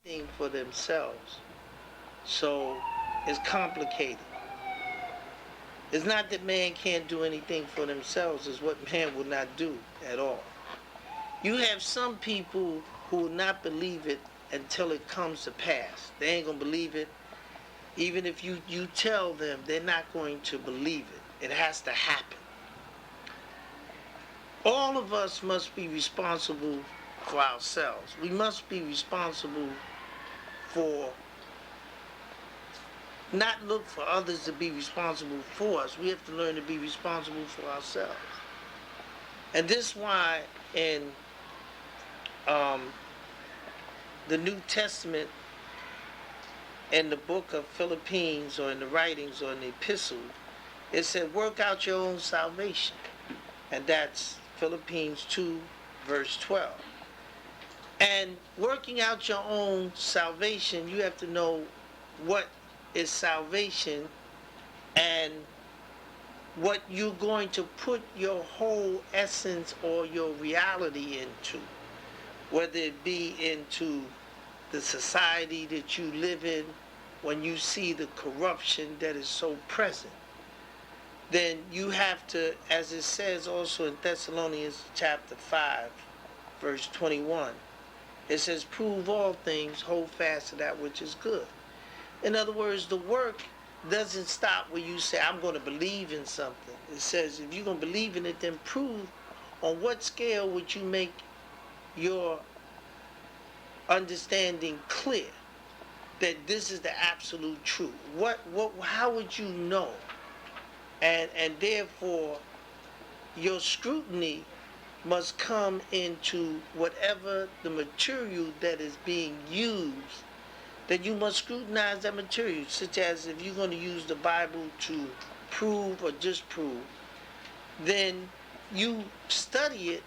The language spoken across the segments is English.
thing for themselves. So it's complicated. It's not that man can't do anything for themselves, it's what man will not do at all. You have some people who will not believe it until it comes to pass. They ain't gonna believe it. Even if you tell them, they're not going to believe it. It has to happen. All of us must be responsible for ourselves. We must be responsible for not look for others to be responsible for us. We have to learn to be responsible for ourselves. And this is why in the New Testament, in the book of Philippines, or in the writings, or in the epistle, it said, work out your own salvation. And that's Philippines 2, verse 12. And working out your own salvation, you have to know what is salvation and what you're going to put your whole essence or your reality into, whether it be into the society that you live in. When you see the corruption that is so present, then you have to, as it says also in Thessalonians chapter 5, verse 21, it says, prove all things, hold fast to that which is good. In other words, the work doesn't stop where you say, I'm going to believe in something. It says, if you're going to believe in it, then prove on what scale would you make your understanding clear that this is the absolute truth. How would you know? And therefore, your scrutiny must come into whatever the material that is being used, that you must scrutinize that material, such as if you're going to use the Bible to prove or disprove, then you study it,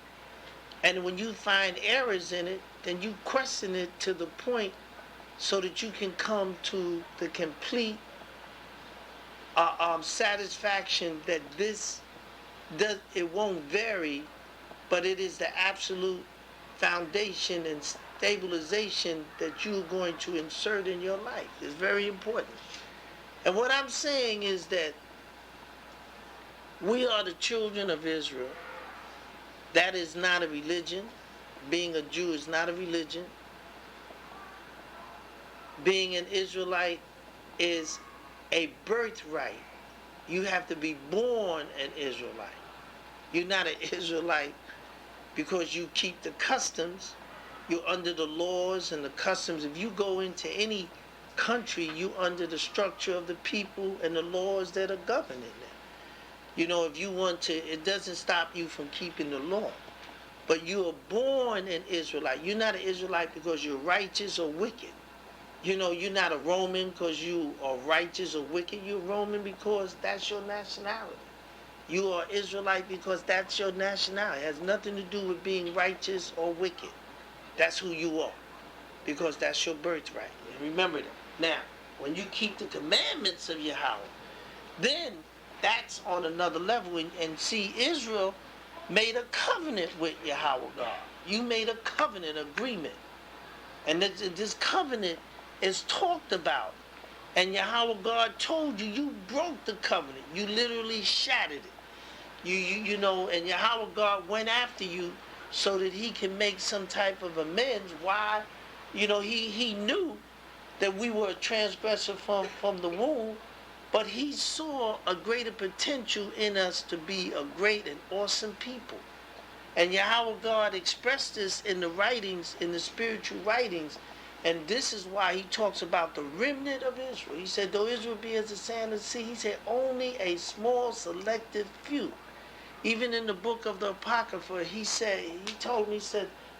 and when you find errors in it, then you question it to the point so that you can come to the complete satisfaction that it won't vary, but it is the absolute foundation and stabilization that you're going to insert in your life. It's very important. And what I'm saying is that we are the children of Israel. That is not a religion. Being a Jew is not a religion. Being an Israelite is a birthright. You have to be born an Israelite. You're not an Israelite because you keep the customs. You're under the laws and the customs. If you go into any country, you're under the structure of the people and the laws that are governing them. You know, if you want to, it doesn't stop you from keeping the law. But you are born an Israelite. You're not an Israelite because you're righteous or wicked. You know, you're not a Roman because you are righteous or wicked. You're Roman because that's your nationality. You are Israelite because that's your nationality. It has nothing to do with being righteous or wicked. That's who you are, because that's your birthright. And remember that. Now, when you keep the commandments of Yahweh, then that's on another level. And see, Israel made a covenant with Yahweh God. You made a covenant agreement. And this covenant is talked about. And Yahweh God told you, you broke the covenant. You literally shattered it. You know, and Yahweh God went after you so that he can make some type of amends. Why? You know, he knew that we were a transgressor from the womb, but he saw a greater potential in us to be a great and awesome people. And Yahweh God expressed this in the writings, in the spiritual writings. And this is why he talks about the remnant of Israel. He said, though Israel be as the sand of the sea, he said, only a small selective few. Even in the book of the Apocrypha, he told me,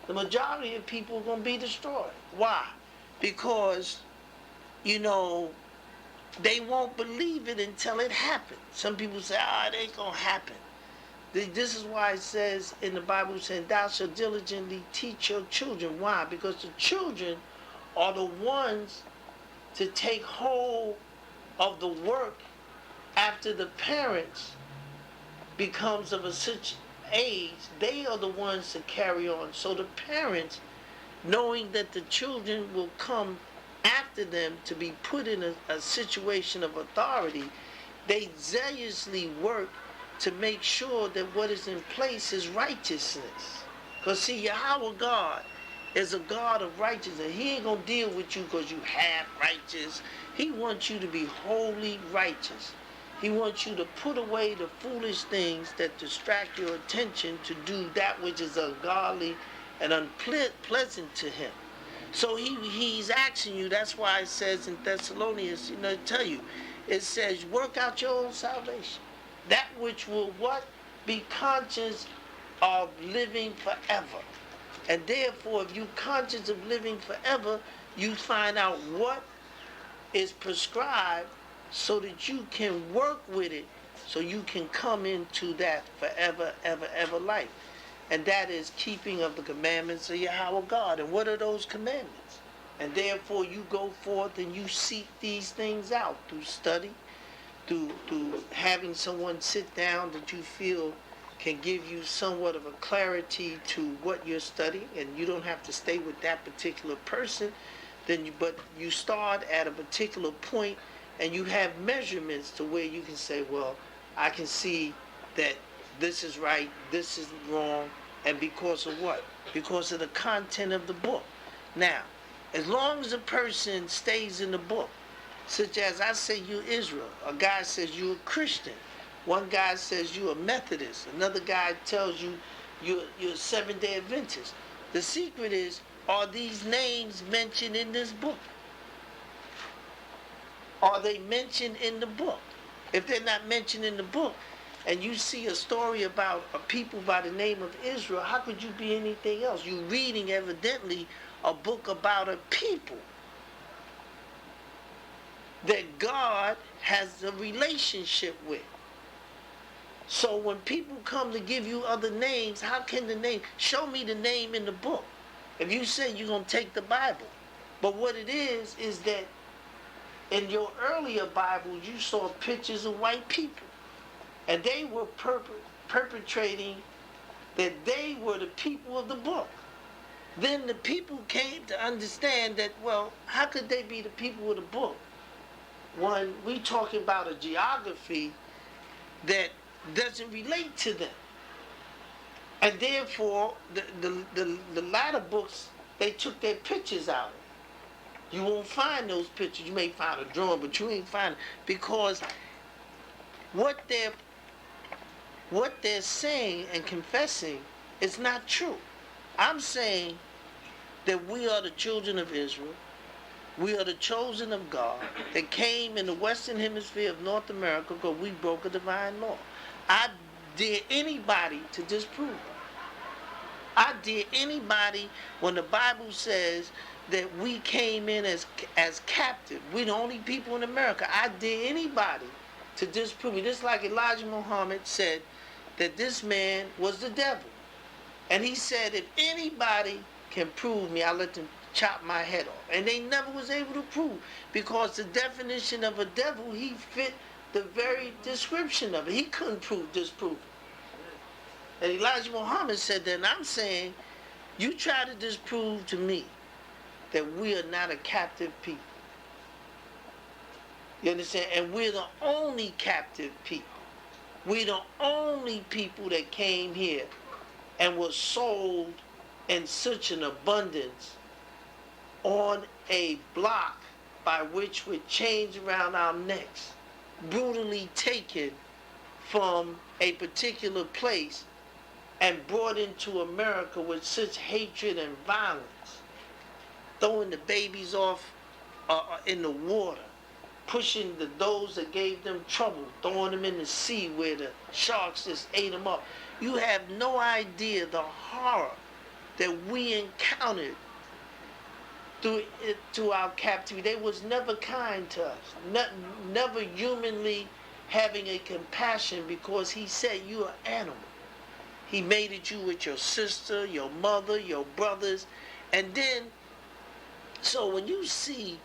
the majority of people are going to be destroyed. Why? Because, you know, they won't believe it until it happens. Some people say, it ain't going to happen. This is why it says in the Bible, saying, thou shalt diligently teach your children. Why? Because the children are the ones to take hold of the work after the parents becomes of a such age. They are the ones to carry on. So the parents knowing that the children will come after them to be put in a situation of authority, they zealously work to make sure that what is in place is righteousness. Because see, Yahweh God is a God of righteousness. He ain't going to deal with you because you half righteous. He wants you to be wholly righteous. He wants you to put away the foolish things that distract your attention to do that which is ungodly and unpleasant to him. So he's asking you, that's why it says in Thessalonians, tell you, it says, work out your own salvation. That which will what? Be conscious of living forever. And therefore, if you're conscious of living forever, you find out what is prescribed so that you can work with it, so you can come into that forever, ever, ever life. And that is keeping of the commandments of Yahweh God. And what are those commandments? And therefore you go forth and you seek these things out through study, through having someone sit down that you feel can give you somewhat of a clarity to what you're studying, and you don't have to stay with that particular person, but you start at a particular point and you have measurements to where you can say, well, I can see that this is right, this is wrong, and because of what? Because of the content of the book. Now, as long as a person stays in the book, such as I say you're Israel, a guy says you're a Christian, one guy says you're a Methodist, another guy tells you you're a Seventh-day Adventist. The secret is, are these names mentioned in this book? Are they mentioned in the book? If they're not mentioned in the book, and you see a story about a people by the name of Israel, how could you be anything else? You're reading, evidently, a book about a people that God has a relationship with. So when people come to give you other names, how can the name, show me the name in the book. If you say you're going to take the Bible. But what it is that in your earlier Bibles, you saw pictures of white people. And they were perpetrating that they were the people of the book. Then the people came to understand that, well, how could they be the people of the book when we talking about a geography that doesn't relate to them? And therefore, the latter books, they took their pictures out. You won't find those pictures. You may find a drawing, but you ain't find it, because what they're saying and confessing is not true. I'm saying that we are the children of Israel. We are the chosen of God that came in the Western Hemisphere of North America because we broke a divine law. I dare anybody to disprove it. I dare anybody when the Bible says that we came in as captive. We're the only people in America. I dare anybody to disprove it. Just like Elijah Muhammad said that this man was the devil. And he said, if anybody can prove me, I'll let them chop my head off. And they never was able to prove, because the definition of a devil, he fit the very description of it. He couldn't disprove it. And Elijah Muhammad said that, and I'm saying, you try to disprove to me that we are not a captive people. You understand? And we're the only captive people. We're the only people that came here and was sold in such an abundance on a block by which we're chains around our necks, brutally taken from a particular place and brought into America with such hatred and violence, throwing the babies off in the water, pushing those that gave them trouble, throwing them in the sea where the sharks just ate them up. You have no idea the horror that we encountered through our captivity. They was never kind to us, never humanly having a compassion, because he said you're an animal. He mated you with your sister, your mother, your brothers. And then, so when you see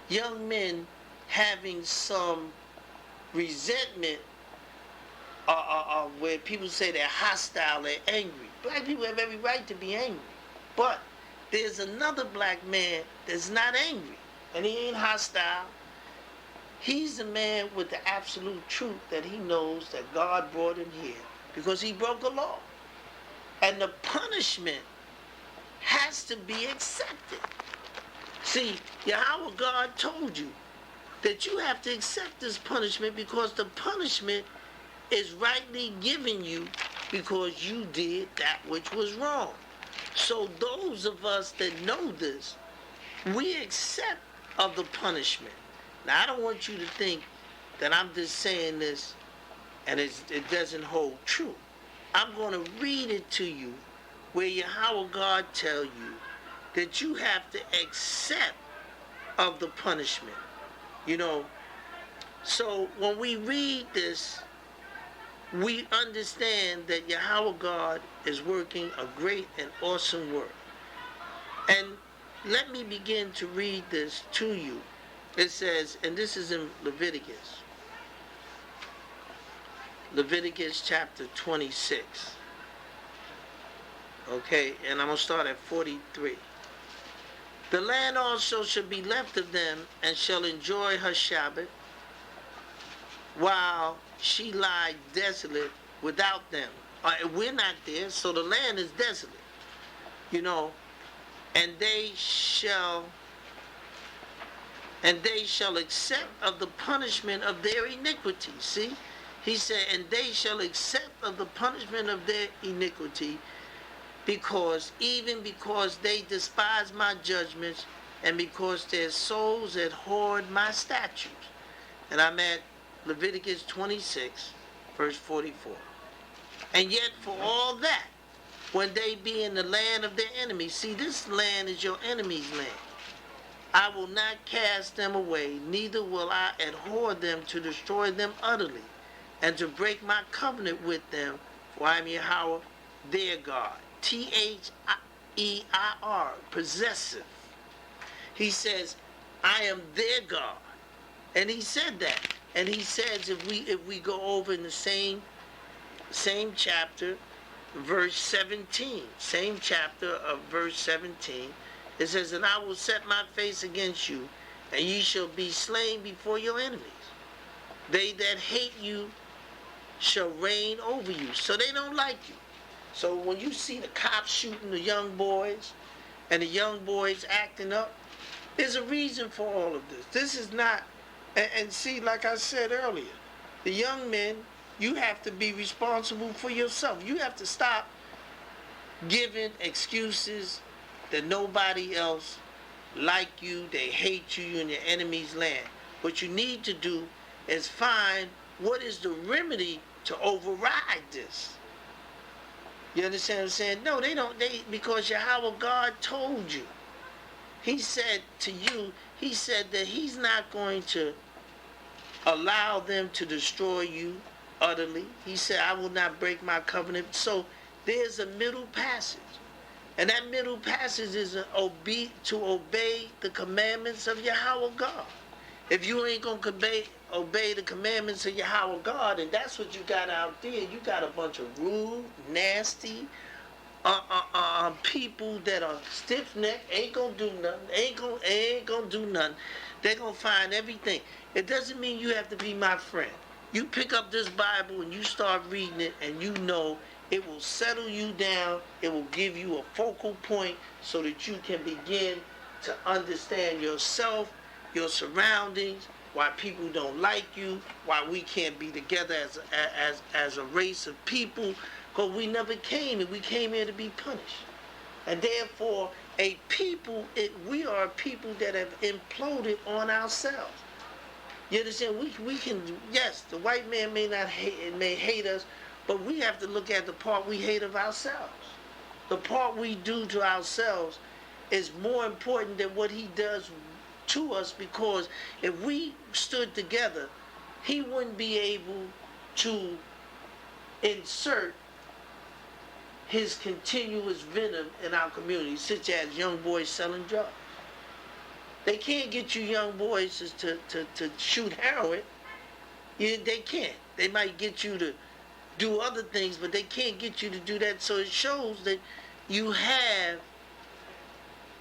young men having some resentment, where people say they're hostile, they're angry. Black people have every right to be angry. But there's another black man that's not angry, and he ain't hostile. He's the man with the absolute truth that he knows that God brought him here because he broke a law. And the punishment has to be accepted. See, Yahweh God told you that you have to accept this punishment because the punishment is rightly given you because you did that which was wrong. So those of us that know this, we accept of the punishment. Now, I don't want you to think that I'm just saying this and it doesn't hold true. I'm going to read it to you where Yahweh God tell you that you have to accept of the punishment. You know, so when we read this, we understand that Yahweh God is working a great and awesome work. And let me begin to read this to you. It says, and this is in Leviticus chapter 26. Okay, and I'm going to start at 43. The land also shall be left of them, and shall enjoy her Shabbat, while she lie desolate without them. We're not there, so the land is desolate. You know, and they shall accept of the punishment of their iniquity. See? He said, and they shall accept of the punishment of their iniquity, because they despise my judgments, and because their souls abhorred my statutes. And I'm at Leviticus 26, verse 44. And yet for all that, when they be in the land of their enemies, see, this land is your enemy's land, I will not cast them away, neither will I abhor them to destroy them utterly, and to break my covenant with them, for I am Yahweh, their God. T-H-E-I-R, possessive. He says, I am their God. And he said that. And he says, if we go over in the same chapter, verse 17, same chapter of verse 17, it says, and I will set my face against you, and ye shall be slain before your enemies. They that hate you shall reign over you. So they don't like you. So when you see the cops shooting the young boys, and the young boys acting up, there's a reason for all of this. This is not, and see, like I said earlier, the young men, you have to be responsible for yourself. You have to stop giving excuses that nobody else like you, they hate you, you're in your enemy's land. What you need to do is find what is the remedy to override this. You understand what I'm saying? No, they don't. Because Yahweh God told you. He said to you, he said that he's not going to allow them to destroy you utterly. He said, I will not break my covenant. So there's a middle passage. And that middle passage is to obey the commandments of Yahweh God. If you ain't going to obey the commandments of Yahweh God, and that's what you got out there, you got a bunch of rude, nasty people that are stiff-necked, ain't going to do nothing, ain't going to do nothing. They're going to find everything. It doesn't mean you have to be my friend. You pick up this Bible and you start reading it, and you know it will settle you down. It will give you a focal point so that you can begin to understand yourself, your surroundings, why people don't like you, why we can't be together as a race of people, because we never came, and we came here to be punished. And therefore, we are a people that have imploded on ourselves. You understand? We can, yes, the white man may hate us, but we have to look at the part we hate of ourselves. The part we do to ourselves is more important than what he does to us, because if we stood together, he wouldn't be able to insert his continuous venom in our community, such as young boys selling drugs. They can't get you young boys to shoot heroin. They can't. They might get you to do other things, but they can't get you to do that. So it shows that you have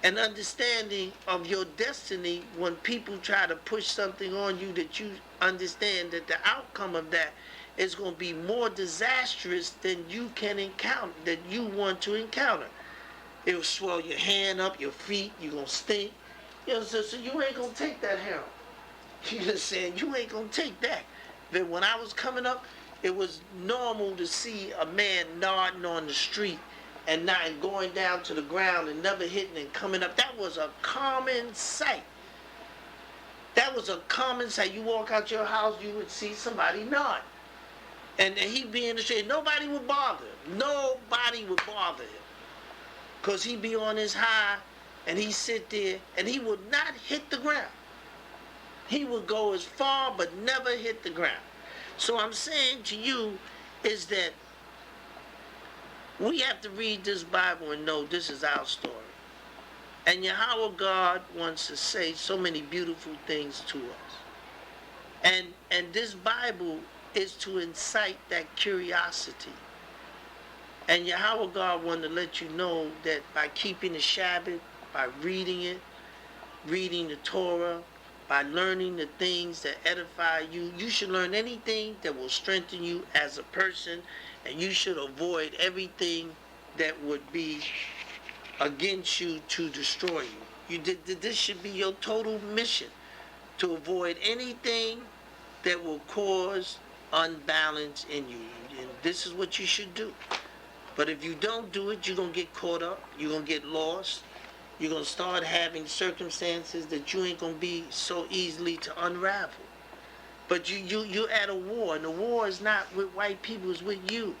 an understanding of your destiny when people try to push something on you that you understand that the outcome of that is going to be more disastrous than you can encounter, that you want to encounter. It'll swell your hand up, your feet, you're going to stink. You know, so you ain't going to take that heroin. You just saying, you ain't going to take that. But when I was coming up, it was normal to see a man nodding on the street and not going down to the ground and never hitting and coming up. That was a common sight. That was a common sight. You walk out your house, you would see somebody nod. And he'd be in the street. Nobody would bother him. Nobody would bother him. Because he'd be on his high and he'd sit there and he would not hit the ground. He would go as far but never hit the ground. So I'm saying to you is that we have to read this Bible and know this is our story. And Yahweh God wants to say so many beautiful things to us. And this Bible is to incite that curiosity. And Yahweh God wanted to let you know that by keeping the Shabbat, by reading it, reading the Torah, by learning the things that edify you, you should learn anything that will strengthen you as a person, and you should avoid everything that would be against you to destroy you. This should be your total mission, to avoid anything that will cause unbalance in you. And this is what you should do. But if you don't do it, you're going to get caught up. You're going to get lost. You're going to start having circumstances that you ain't going to be so easily to unravel. But you're at a war, and the war is not with white people, it's with you.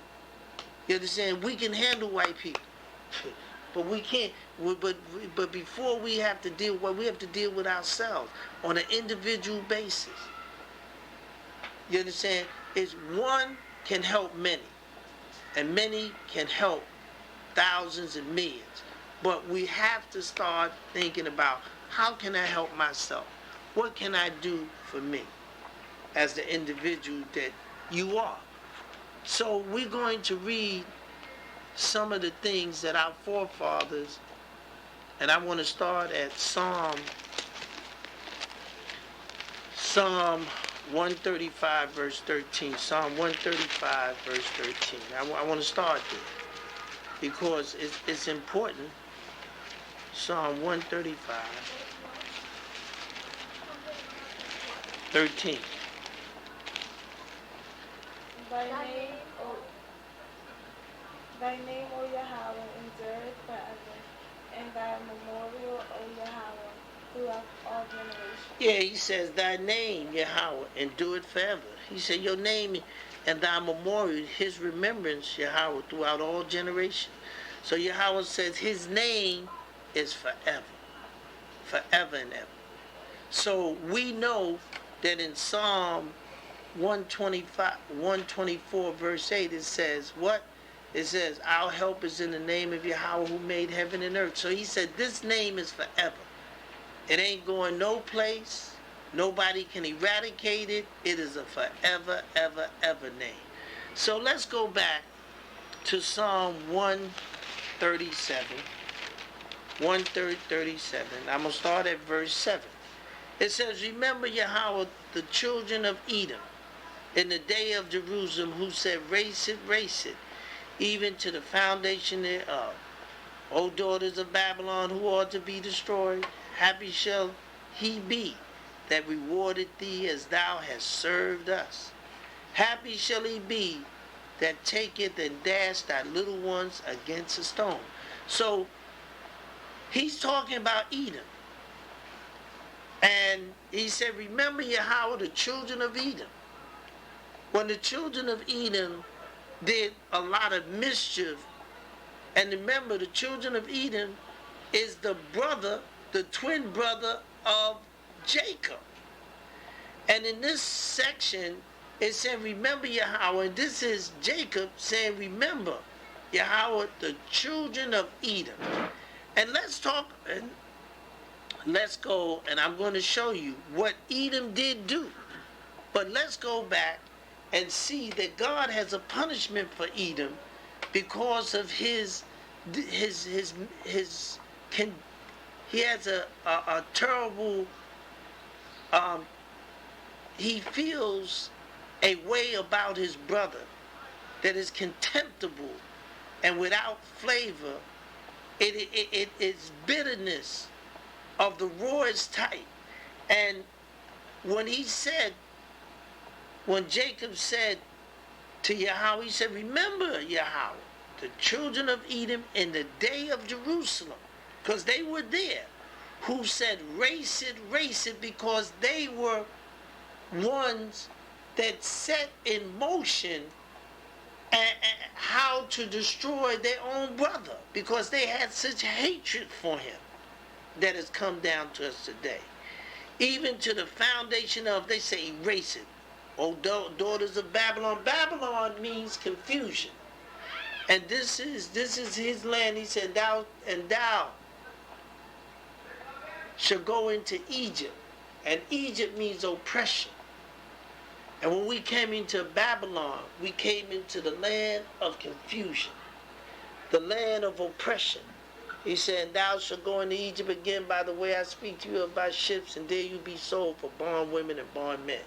You understand? We can handle white people. But we can't. But before we have to deal with ourselves on an individual basis. You understand? It's one can help many, and many can help thousands and millions. But we have to start thinking about, how can I help myself? What can I do for me as the individual that you are? So we're going to read some of the things that our forefathers, and I want to start at Psalm 135 verse 13. Psalm 135 verse 13. I want to start there because it's important. Psalm 135 13. Thy name, O Yahweh, endureth forever, and thy memorial, O Yahweh, throughout all generations. Yeah, he says, thy name, Yahweh, endureth forever. He said, your name and thy memorial, his remembrance, Yahweh, throughout all generations. So Yahweh says his name is forever. Forever and ever. So we know that in Psalm 124 verse 8 it says what? It says, our help is in the name of Yahweh who made heaven and earth. So he said this name is forever. It ain't going no place. Nobody can eradicate it. It is a forever, ever, ever name. So let's go back to Psalm 137. 137. I'm going to start at verse 7. It says, remember Yahweh, the children of Edom, in the day of Jerusalem, who said, race it, even to the foundation thereof. O daughters of Babylon, who are to be destroyed, happy shall he be that rewarded thee as thou hast served us. Happy shall he be that taketh and dash thy little ones against a stone. So, he's talking about Edom. And he said, remember Yahweh, the children of Edom. When the children of Edom did a lot of mischief, and remember the children of Edom is the twin brother of Jacob. And in this section, it said, remember Yahweh. This is Jacob saying, remember Yahweh, the children of Edom. And let's go, and I'm going to show you what Edom did do. But let's go back and see that God has a punishment for Edom because of his He has a terrible, um, he feels a way about his brother that is contemptible and without flavor. It is bitterness of the rawest type. And when he said, when Jacob said to Yahweh, he said, remember, Yahweh, the children of Edom in the day of Jerusalem, because they were there, who said, race it, because they were ones that set in motion how to destroy their own brother, because they had such hatred for him that has come down to us today. Even to the foundation of, they say, erase it. O daughters of Babylon. Babylon means confusion. And this is his land. He said, thou shall go into Egypt. And Egypt means oppression. And when we came into Babylon, we came into the land of confusion, the land of oppression. He said, thou shalt go into Egypt again by the way I speak to you about ships, and there you be sold for bondwomen and bondmen.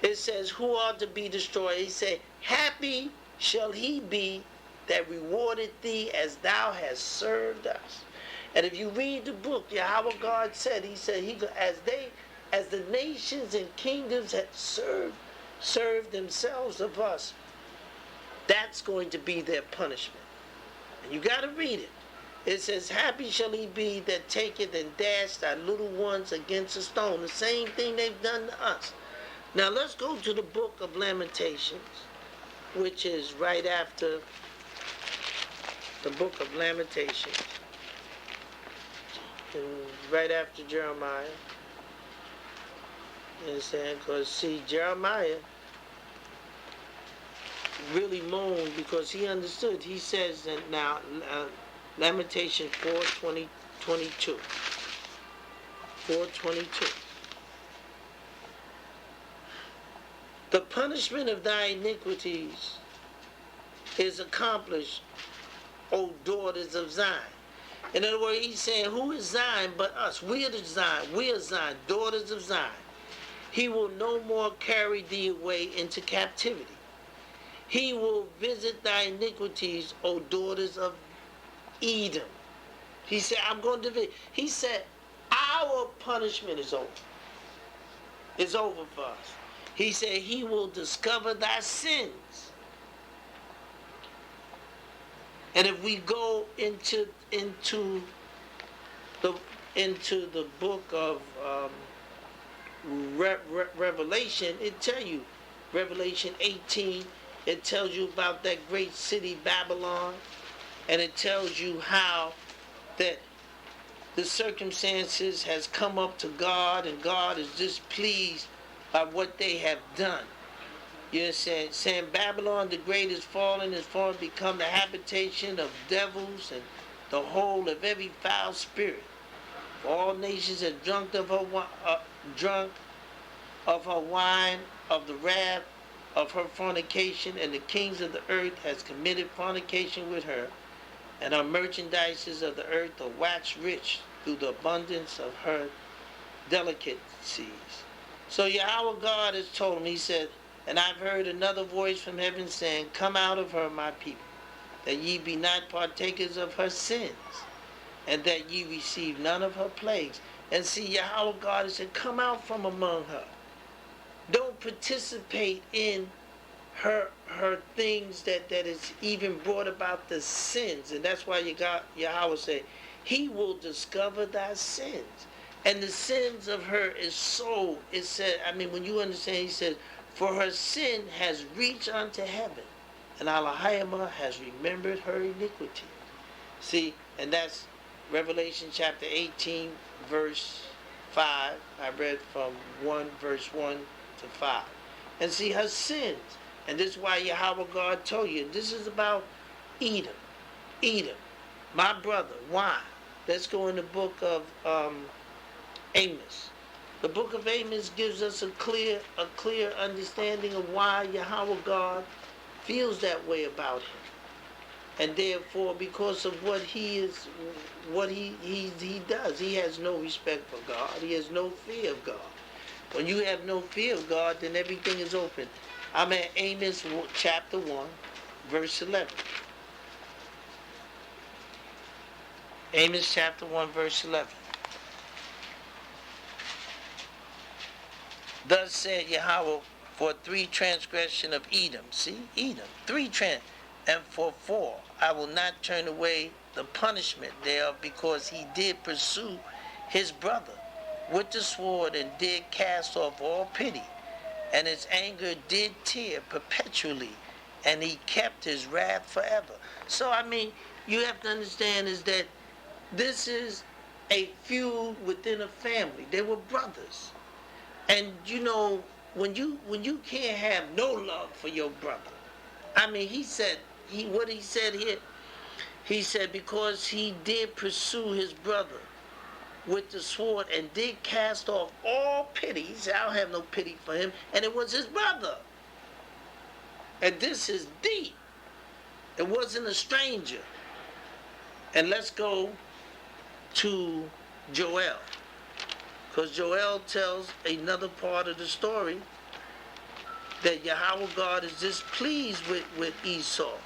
It says, who are to be destroyed? He said, happy shall he be that rewarded thee as thou hast served us. And if you read the book, Yahweh God said, he said, as the nations and kingdoms had served themselves of us, that's going to be their punishment. And you got to read it. It says, happy shall he be that taketh and dash thy little ones against a stone. The same thing they've done to us. Now let's go to the book of Lamentations, which is right after the book of Lamentations, and right after Jeremiah. You understand? Because see, Jeremiah really moaned because he understood. He says that now, Lamentation 4:22. 4:22. The punishment of thy iniquities is accomplished, O daughters of Zion. In other words, he's saying, who is Zion but us? We are the Zion. We are Zion, daughters of Zion. He will no more carry thee away into captivity. He will visit thy iniquities, O daughters of Edom. He said, I'm going to visit. He said, our punishment is over. It's over for us. He said, he will discover thy sins. And if we go into the book of Revelation, it tells you, Revelation 18, it tells you about that great city Babylon, and it tells you how that the circumstances has come up to God, and God is displeased by what they have done. You understand? Saying Babylon the great is fallen, become the habitation of devils and the whole of every foul spirit. For all nations have drunk of her wine, of the wrath of her fornication, and the kings of the earth has committed fornication with her, and her merchandises of the earth are waxed rich through the abundance of her delicacies. So Yahweh God has told him, he said, and I've heard another voice from heaven saying, come out of her, my people, that ye be not partakers of her sins, and that ye receive none of her plagues. And see, Yahweh God has said, come out from among her. Don't participate in her things that is even brought about the sins. And that's why Yahweh said, he will discover thy sins. And the sins of her is so, it said, when you understand, he says, for her sin has reached unto heaven, and Allahayimah has remembered her iniquity. See, and that's Revelation chapter 18, verse 5. I read from verse 1 to 5. And see, her sins. And this is why Yahweh God told you, this is about Edom. Edom, my brother. Why? Let's go in the book of Amos. The book of Amos gives us a clear understanding of why Yahweh God feels that way about him. And therefore, because of what he is, what he does, he has no respect for God. He has no fear of God. When you have no fear of God, then everything is open. I'm at Amos chapter 1, verse 11. Amos chapter 1, verse 11. Thus said Yahweh, for 3 transgression of Edom. See, Edom, 3 and for 4, I will not turn away the punishment thereof, because he did pursue his brother with the sword, and did cast off all pity, and his anger did tear perpetually, and he kept his wrath forever. So I mean, you have to understand is that this is a feud within a family. They were brothers. And you know, when you can't have no love for your brother, I mean, he said what he said here. He said because he did pursue his brother with the sword and did cast off all pity. He said, I don't have no pity for him, and it was his brother. And this is deep. It wasn't a stranger. And let's go to Joel. Because Joel tells another part of the story that Yahweh God is displeased with Esau.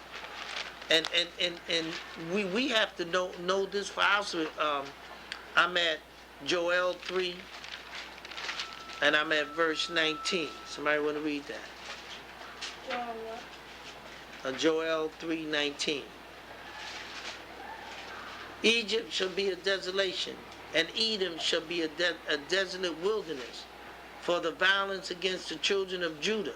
And we have to know this for ourselves. I'm at Joel 3, and I'm at verse 19. Somebody want to read that? Joel 3:19. Egypt shall be a desolation, and Edom shall be a desolate wilderness, for the violence against the children of Judah,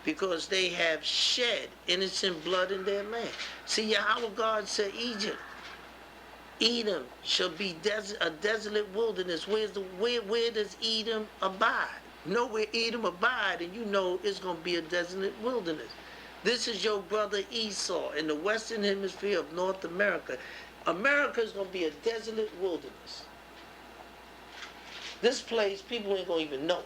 because they have shed innocent blood in their land. See, Yahweh God said Egypt, Edom shall be a desolate wilderness. Where does Edom abide? Nowhere Edom abide, and you know it's going to be a desolate wilderness. This is your brother Esau in the western hemisphere of North America. America is going to be a desolate wilderness. This place, people ain't going to even know.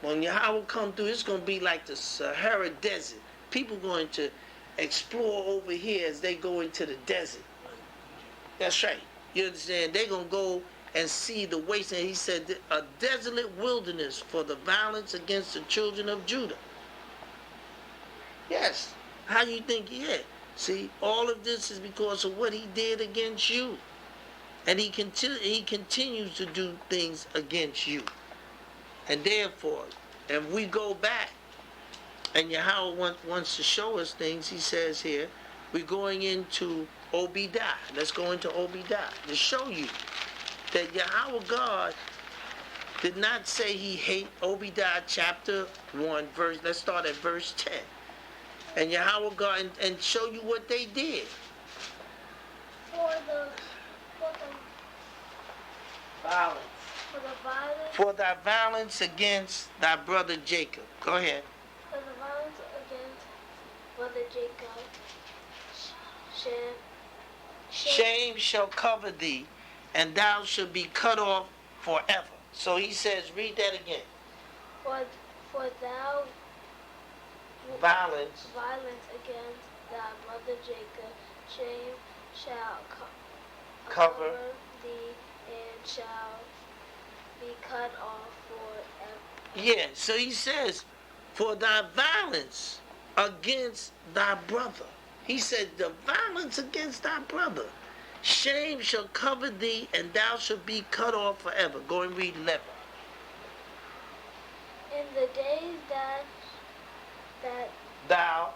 When Yahweh come through, it's going to be like the Sahara Desert. People going to explore over here as they go into the desert. That's right. You understand? They're going to go and see the wasteland. He said, a desolate wilderness for the violence against the children of Judah. Yes. How you think? Yeah. See, all of this is because of what he did against you. And he continues to do things against you. And therefore, if we go back, and Yahweh wants to show us things, he says here, we're going into Obadiah. Let's go into Obadiah to show you that Yahweh God did not say he hate Obadiah chapter 1 verse. Let's start at verse 10. And Yahweh God and show you what they did. Violence. For thy violence against thy brother Jacob. Go ahead. For the violence against brother Jacob, shame shall cover thee, and thou shalt be cut off forever. So he says, read that again. For thou violence against thy brother Jacob, shame shall cover thee, and shall be cut off forever. Yeah, so he says, for thy violence against thy brother. He said, the violence against thy brother. Shame shall cover thee, and thou shalt be cut off forever. Go and read 11. In the days that thou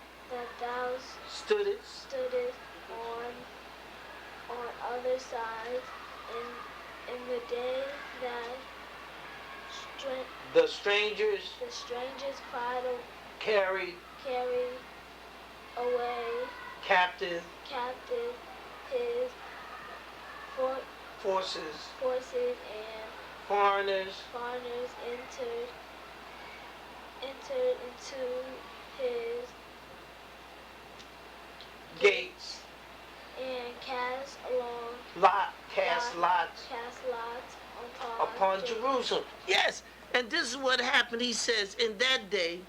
stoodest on other sides, in the day that the strangers carried away captive his forces, and foreigners entered into his gates, and cast lots upon Jerusalem. Yes, and this is what happened. He says, in that day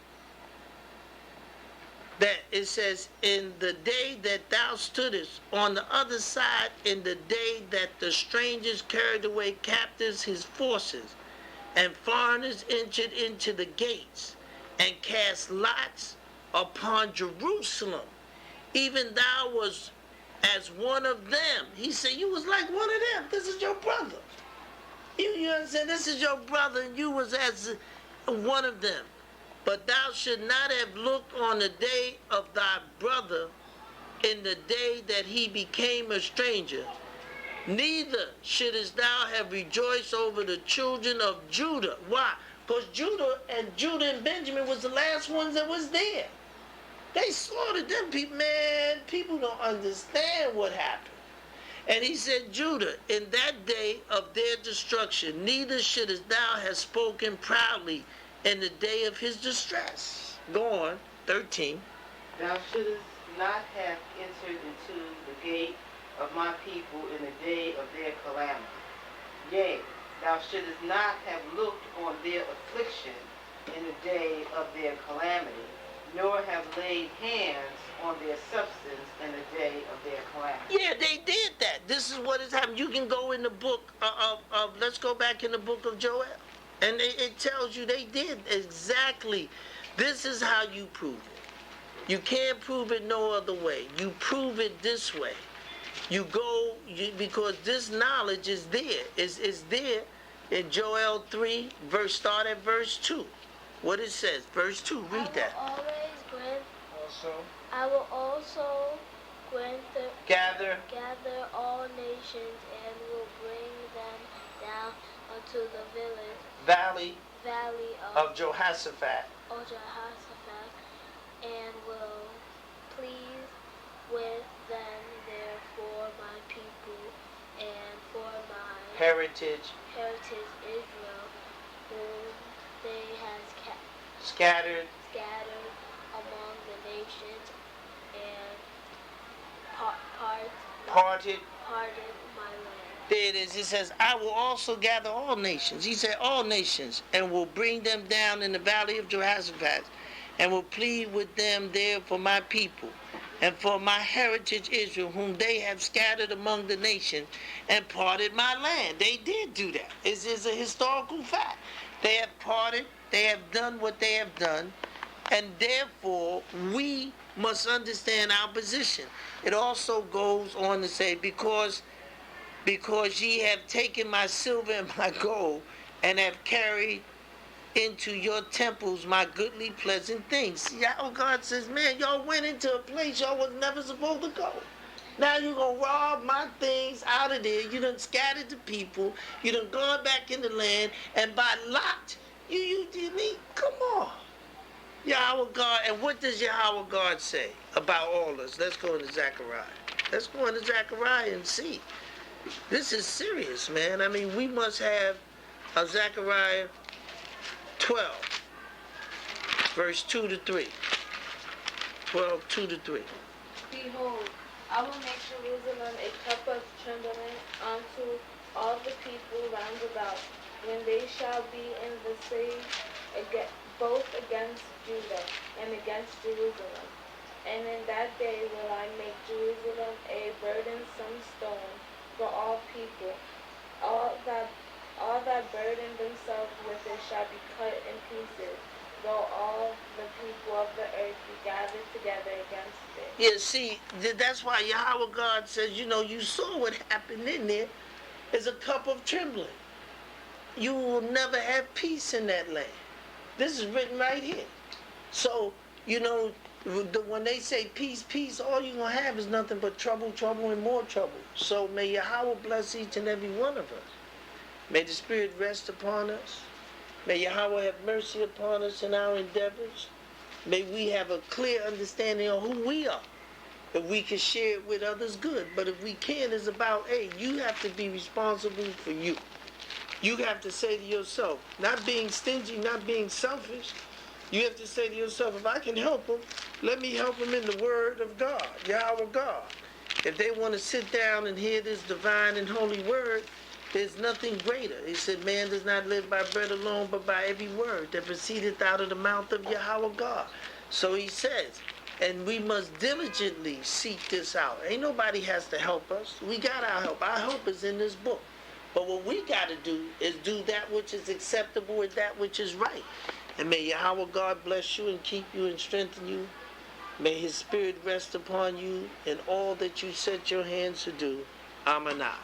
that it says, in the day that thou stoodest on the other side, in the day that the strangers carried away captives his forces, and foreigners entered into the gates, and cast lots upon Jerusalem, even thou was as one of them. He said, you was like one of them. This is your brother. You understand? This is your brother, and you was as one of them. But thou should not have looked on the day of thy brother in the day that he became a stranger. Neither shouldest thou have rejoiced over the children of Judah. Why? Because Judah and Benjamin was the last ones that was there. They slaughtered them people. Man, people don't understand what happened. And he said, Judah, in that day of their destruction, neither shouldest thou have spoken proudly in the day of his distress. Go on, 13. Thou shouldest not have entered into the gate of my people in the day of their calamity. Yea, thou shouldest not have looked on their affliction in the day of their calamity, nor have laid hands on their substance in the day of their calamity. Yeah, they did that. This is what has happened. You can go in the book of let's go back in the book of Joel. And it tells you they did exactly. This is how you prove it. You can't prove it no other way. You prove it this way. You go, because this knowledge is there. It's there in Joel 3, start at verse 2. What it says, verse 2, read that. I will also Gather all nations and will bring them down unto the valley of of Jehoshaphat, and will plead with them there for my people and for my heritage Israel, whom they has scattered among the nations, and parted. parted my land. There it is. It says, I will also gather all nations. He said all nations, and will bring them down in the valley of Jehoshaphat, and will plead with them there for my people, and for my heritage Israel, whom they have scattered among the nations, and parted my land. They did do that. It's a historical fact. They have parted, they have done what they have done, and therefore we must understand our position. It also goes on to say, because ye have taken my silver and my gold, and have carried into your temples my goodly pleasant things. Yahweh God says, man, y'all went into a place y'all was never supposed to go. Now you're going to rob my things out of there. You done scattered the people. You done gone back in the land. And by lot, you did me? Come on. Yahweh God, and what does Yahweh God say about all this? Let's go into Zechariah. Let's go into Zechariah and see. This is serious, man. I mean, we must have a Zechariah 12, verse 2 to 3. 12, 2 to 3. Behold, I will make Jerusalem a cup of trembling unto all the people round about, when they shall be in the siege both against Judah and against Jerusalem. And in that day will I make Jerusalem a burdensome stone for all people. All that burden themselves with it shall be cut in pieces, though all the people of the earth be gathered together against it. Yeah, see, that's why Yahweh God says, you saw what happened in there. It's a cup of trembling. You will never have peace in that land. This is written right here. So, when they say peace, peace, all you're going to have is nothing but trouble, trouble, and more trouble. So may Yahweh bless each and every one of us. May the Spirit rest upon us. May Yahweh have mercy upon us in our endeavors. May we have a clear understanding of who we are. If we can share it with others, good. But if we can't, it's about, you have to be responsible for you. You have to say to yourself, not being stingy, not being selfish, you have to say to yourself, if I can help them, let me help them in the Word of God, Yahweh God. If they want to sit down and hear this divine and holy Word, there's nothing greater. He said, man does not live by bread alone, but by every word that proceedeth out of the mouth of Yahweh God. So he says, And we must diligently seek this out. Ain't nobody has to help us. We got our help. Our help is in this book. But what we got to do is do that which is acceptable and that which is right. And may Yahweh God bless you and keep you and strengthen you. May His Spirit rest upon you in all that you set your hands to do. Amanah.